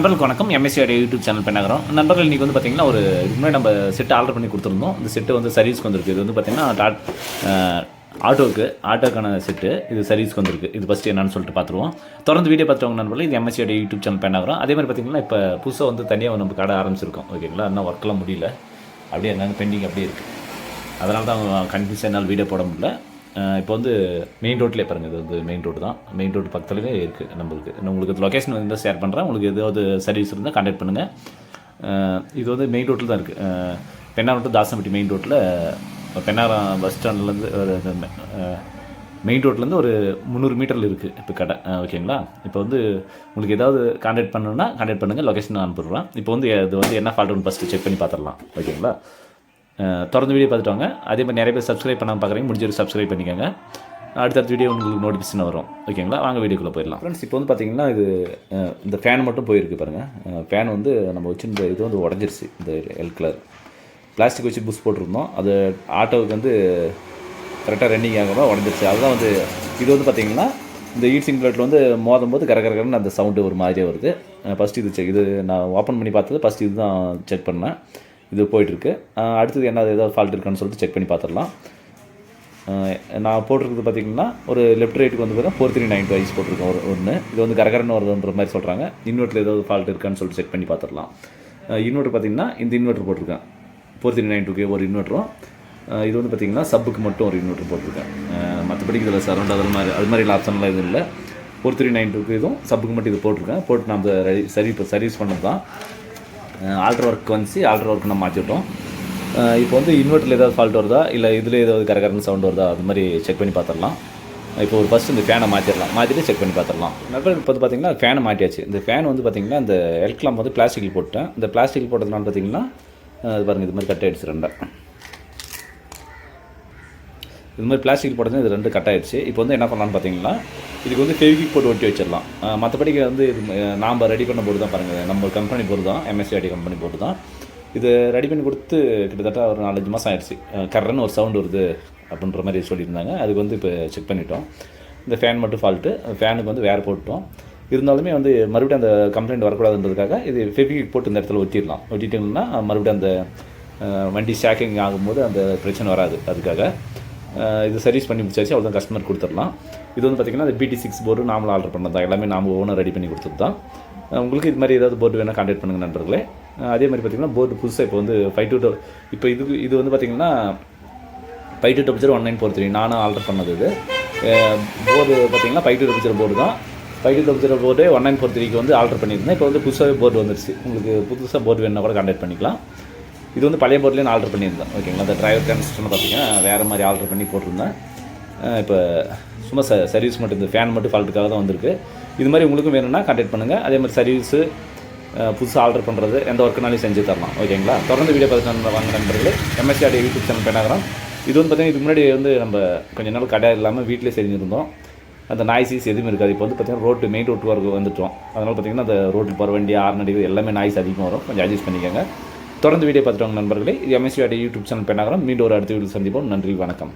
நண்பர்களுக்கு வணக்கம். MSC YouTube channel பண்ணாகிறோம். நண்பர்கள் இன்றைக்கி வந்து பார்த்திங்கன்னா ஒரு இதுக்கு முன்னாடி நம்ம செட்டு ஆர்டர் பண்ணி கொடுத்துருந்தோம். இந்த செட்டு வந்து சர்வீஸ்க்கு வந்திருக்கு. இது வந்து பார்த்திங்கன்னா ஆட்டோக்கான செட்டு இது சர்வீஸ்க்கு வந்திருக்கு. இது ஃபஸ்ட்டு என்னன்னு சொல்லிட்டு பார்த்துருவோம். தொடர்ந்து வீடியோ பார்த்துருவாங்க நண்பர்கள். இது எம்எஸ்சி யூடியூப் சேனல் பண்ணாகிறோம். அதே மாதிரி பார்த்திங்கன்னா இப்போ புதுசாக வந்து தனியாக நம்ம கடை ஆரம்பிச்சிருக்கோம். ஓகேங்களா, இன்னும் ஒர்க்கெலாம் முடியல, அப்படியே என்னங்க பெண்டிங் அப்படியே இருக்குது. அதனால தான் கன்ஃபியூஸாக என்னால் வீடியோ போட முடியல. இப்போ வந்து மெயின் ரோட்லேயே பாருங்கள், இது வந்து மெயின் ரோடு தான். மெயின் ரோடு பக்கத்துலேயே இருக்குது நம்மளுக்கு. உங்களுக்கு லொக்கேஷன் வந்து ஷேர் பண்ணுறேன். உங்களுக்கு ஏதாவது சர்வீஸ் இருந்தால் கான்டாக்ட் பண்ணுங்கள். இது வந்து மெயின் ரோட்டில் தான் இருக்குது. பெண்ணாரம் டு தாசம்பட்டி மெயின் ரோட்டில், பெண்ணாரம் பஸ் ஸ்டாண்ட்லேருந்து மெயின் ரோட்லேருந்து ஒரு 300 மீட்டரில் இருக்குது இப்போ கடை. ஓகேங்களா, இப்போ வந்து உங்களுக்கு ஏதாவது கான்டாக்ட் பண்ணணுன்னா கான்டாக்ட் பண்ணுங்கள், லொக்கேஷன் அனுப்பிடுறேன். இப்போ வந்து இது வந்து என்ன ஃபால்ட்டுன்னு ஃபஸ்ட்டு செக் பண்ணி பார்த்துடலாம். ஓகேங்களா, தொடர்ந்து வீடியோ பார்த்துட்டு அதே மாதிரி நிறைய பேர் சப்ஸ்கிரைப் பண்ணாமல் பார்க்குறீங்க, முடிஞ்சது சப்ஸ்கிரைப் பண்ணிக்கோங்க. அடுத்த வீடியோ உங்களுக்கு நோட்டிஃபிகேஷன் வரும். ஓகேங்களா, வாங்க வீடியோக்குள்ளே போயிடலாம். ஃப்ரெண்ட்ஸ், இப்போ வந்து பார்த்திங்கன்னா இது இந்த ஃபேன் மட்டும் போயிருக்கு பாருங்கள். ஃபேன் வந்து நம்ம வச்சுருந்த இது வந்து உடஞ்சிருச்சு. இந்த எல் கலர் பிளாஸ்டிக் வச்சு புஷ் போட்டிருந்தோம். அது ஆட்டோவுக்கு வந்து கரெக்டாக ரன்னிங் ஆகாமல் உடஞ்சிருச்சு. அதுதான் வந்து இது வந்து பார்த்திங்கன்னா இந்த ஹீட்ஸிங் பிளேட்டில் வந்து மோதும் போது கரகரன்னு அந்த சவுண்டு ஒரு மாதிரியே வருது. ஃபஸ்ட்டு இது நான் ஓப்பன் பண்ணி பார்த்தது ஃபஸ்ட்டு இது தான் செக் பண்ணேன். இது போயிட்டுருக்கு. அடுத்தது என்ன ஏதாவது ஃபால்ட் இருக்கான்னு சொல்லிட்டு செக் பண்ணி பார்த்துடலாம். நான் போட்டிருக்கிறது பார்த்திங்கன்னா ஒரு லெஃப்ட் ரைட்டுக்கு வந்து பார்த்தா 4392 ஐஸ் போட்டிருக்கேன் ஒன்று. இது வந்து கரகரன்னு வருதுன்ற மாதிரி சொல்கிறாங்க. இன்வெர்ட்டரில் ஏதாவது ஃபால்ட் இருக்கான்னு சொல்லிட்டு செக் பண்ணி பார்த்துடலாம். இன்வெர்ட்டர் பார்த்திங்கன்னா இந்த இன்வெர்ட்டர் போட்டிருக்கேன் 4392க்கு ஒரு இன்வெர்ட்டரும். இது வந்து பார்த்திங்கன்னா சப்புக்கு மட்டும் ஒரு இன்வெர்ட்டர் போட்டிருக்கேன். மற்றபடி இதில் சரௌண்ட் அது மாதிரி ஆப்ஷன்லாம் எதுவும் இல்லை. 4392க்கு இதுவும் சப்புக்கு மட்டும் இது போட்டிருக்கேன். போட்டு நம்ம சர்வீஸ் பண்ணது தான். ஆல்ட்ரு ஒர்க் வந்துச்சு. ஆல்ட்ரு ஒர்க் நம்ம மாற்றிவிட்டோம். இப்போ வந்து இன்வெர்ட்டரில் ஏதாவது ஃபால்ட் வருதா, இல்லை இதில் ஏதாவது கரகரன்னு சவுண்ட் வருதா, அது மாதிரி செக் பண்ணி பார்த்துடலாம். இப்போ ஒரு ஃபஸ்ட்டு இந்த ஃபேனை மாற்றிட்டு செக் பண்ணி பார்த்துடலாம். நண்பர்கள், இப்போ வந்து பார்த்திங்கன்னா ஃபேனை மாட்டியாச்சு. இந்த ஃபேன் வந்து பார்த்திங்கன்னா இந்த எல்க்லாம் வந்து பிளாஸ்டிக்கில் போட்டேன். இந்த பிளாஸ்டிக் போட்டதுனால பார்த்திங்கன்னா அது பாருங்கள், இது மாதிரி கட் ஆகிடுச்சு. இது மாதிரி பிளாஸ்டிக் போட்டது இது 2 கட் ஆகிடுச்சு. இப்போ வந்து என்ன பண்ணலான்னு பார்த்தீங்கன்னா இதுக்கு வந்து ஃபெவிக்விக் போட்டு ஒட்டி வச்சிடலாம். மற்றபடிக்கு வந்து இது நாம் ரெடி பண்ண போர்டு தான் பாருங்கள். நம்ம கம்பெனி போர்டு தான், எம்எஸ்சி கம்பெனி போர்டு தான். இது ரெடி பண்ணி கொடுத்து கிட்டத்தட்ட ஒரு 4-5 மாதம் ஆயிடுச்சு. கரெக்டான ஒரு சவுண்டு வருது அப்படின்ற மாதிரி சொல்லியிருந்தாங்க. அதுக்கு வந்து இப்போ செக் பண்ணிட்டோம். இந்த ஃபேன் மட்டும் ஃபால்ட்டு. ஃபேனுக்கு வந்து வேறு போட்டோம். இருந்தாலுமே வந்து மறுபடியும் அந்த கம்ப்ளைண்ட் வரக்கூடாதுன்றதுக்காக இது ஃபெவிக்விக் போட்டு இந்த இடத்துல ஒட்டிடலாம். ஒட்டிட்டிங்கன்னா மறுபடியும் அந்த வண்டி ஷேக்கிங் ஆகும்போது அந்த பிரச்சனை வராது. அதுக்காக இது சர்வீஸ் பண்ணி முடிச்சாச்சு. அவ்வளோதான், கஸ்டமர் கொடுத்துடலாம். இது வந்து பார்த்திங்கன்னா அந்த BT6 போர்டு நாமளும் ஆர்டர் பண்ணது தான். எல்லாமே நாம் ஓனர் ரெடி பண்ணி கொடுத்தது தான். உங்களுக்கு இது மாதிரி ஏதாவது போர்டு வேணால் கான்டாக்ட் பண்ணுங்கள் நண்பர்களே. அதே மாதிரி பார்த்திங்கன்னா போர்டு புதுசாக இப்போ வந்து 522 இப்போ இது வந்து பார்த்திங்கன்னா 52001943 நானும் ஆர்டர் பண்ணது. இது போர்டு பார்த்திங்கன்னா 5200 போர்டு தான். 5200 போர்டு 1943க்கு வந்து ஆர்டர் பண்ணியிருந்தேன். இப்போ வந்து புதுசாகவே போர்டு வந்துருச்சு. உங்களுக்கு புதுசாக போர்டு வேணுன்னா கூட கான்டாக்ட் பண்ணிக்கலாம். இது வந்து பழைய போர்ட்லேயே நான் ஆர்டர் பண்ணியிருந்தேன். ஓகேங்களா, அந்த டிரைவர் கன்ஸ்ட்ரக்ஷன் பார்த்திங்கன்னா வேறு மாதிரி ஆர்டர் பண்ணி போட்டிருந்தேன். இப்போ சும்மா சர்வீஸ் மட்டும் இந்த ஃபேன் மட்டும் ஃபால்ட்டுக்காக தான் வந்திருக்கு. இது மாதிரி உங்களுக்கும் வேணும்னா கான்டாக்ட் பண்ணுங்கள். அதே மாதிரி சர்வீஸு புதுசாக ஆர்டர் பண்ணுறது எந்த ஒர்க்குனாலையும் செஞ்சு தரலாம். ஓகேங்களா, தொடர்ந்து வீடியோ பார்த்து வாங்க நண்பர்களே. எம்எஸ்சி யூடியூப் சேனல் பண்ணாகிறோம். இது வந்து பார்த்திங்கன்னா இதுக்கு முன்னாடி வந்து நம்ம கொஞ்சம் நாள் கடை இல்லாமல் வீட்டிலே செஞ்சுருந்தோம். அந்த நாய்ஸஸ் எதுவுமே இருக்காது. இப்போ வந்து பார்த்திங்கன்னா மெயின் ரோட்டு வரைக்கும் வந்துட்டோம். அதனால் பார்த்திங்கன்னா அந்த ரோட்டில் போகிற வண்டி ஆர்னடிக்கிறது எல்லாமே நாய்ஸ் அதிகமாக வரும். கொஞ்சம் அட்ஜஸ்ட் பண்ணிக்கோங்க. தொடர்ந்து வீடியோ பார்த்துட்டு வாங்க நண்பர்களே. இது எம்எஸ்சி யூடியூப் சேனல் பண்ணாகிறோம். மீண்டும் ஒரு அடுத்த வீடியோ சந்திப்போம். நன்றி, வணக்கம்.